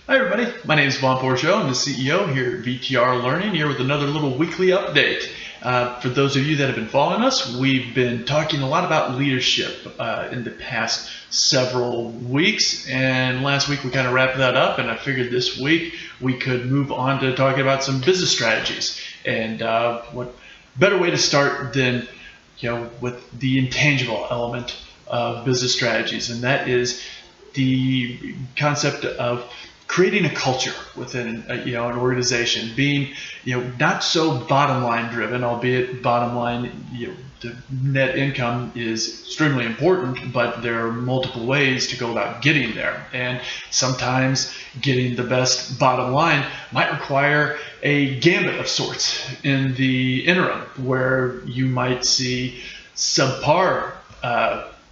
Hi everybody, my name is Vaughn Pourchot. I'm the CEO here at VTR Learning, here with another little weekly update. For those of you that have been following us, we've been talking a lot about leadership in the past several weeks, and last week we kind of wrapped that up, and I figured this week we could move on to talking about some business strategies. And what better way to start than with the intangible element of business strategies, and that is the concept of creating a culture within an organization, being not so bottom line driven, albeit bottom line the net income is extremely important, but there are multiple ways to go about getting there, and sometimes getting the best bottom line might require a gambit of sorts in the interim, where you might see subpar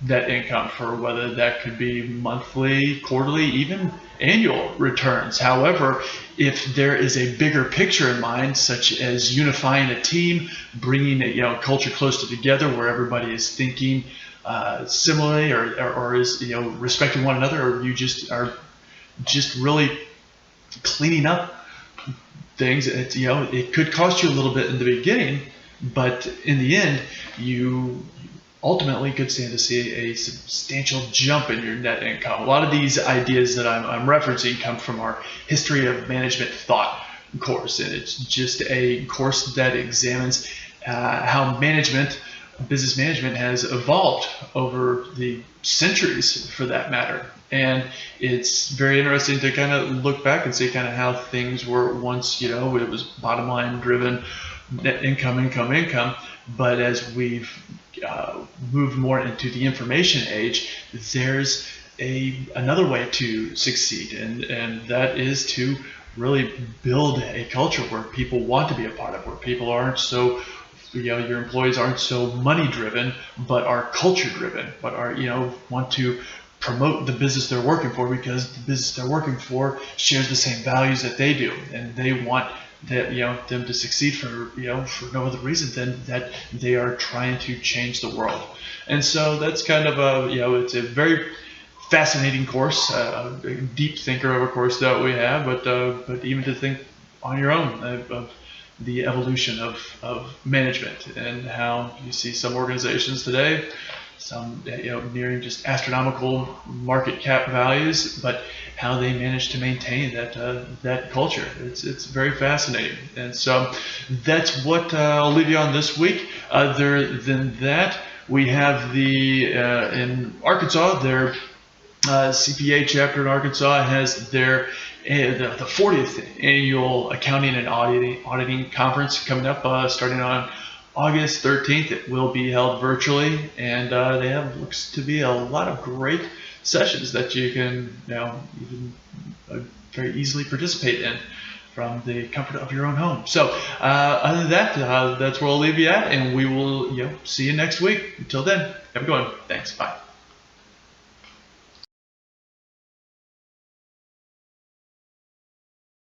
net income for whether that could be monthly, quarterly, even annual returns. However, if there is a bigger picture in mind, such as unifying a team, bringing a culture closer together where everybody is thinking similarly or is respecting one another, or you just are just really cleaning up things, it could cost you a little bit in the beginning, but in the end you ultimately could stand to see a substantial jump in your net income. A lot of these ideas that I'm referencing come from our History of Management Thought course, and it's just a course that examines how business management has evolved over the centuries, for that matter. And it's very interesting to kind of look back and see kind of how things were once. It was bottom line driven, net income. But as we've moved more into the information age, there's another way to succeed, and that is to really build a culture where people want to be a part of, where people aren't so your employees aren't so money driven, but are culture driven, but are want to promote the business they're working for, because the business they're working for shares the same values that they do, and they want that them to succeed for no other reason than that they are trying to change the world. And so that's kind of it's a very fascinating course, a deep thinker of a course that we have, but even to think on your own of the evolution of management, and how you see some organizations today, some nearing just astronomical market cap values, but how they manage to maintain that culture. It's very fascinating, and so that's what I'll leave you on this week. Other than that, we have in Arkansas, their CPA chapter in Arkansas has their the 40th annual accounting and auditing conference coming up, starting on August 13th. It will be held virtually, and they have looks to be a lot of great sessions that you can even very easily participate in from the comfort of your own home. So other than that, that's where I'll leave you at, and we will see you next week. Until then, have a good one. Thanks. Bye.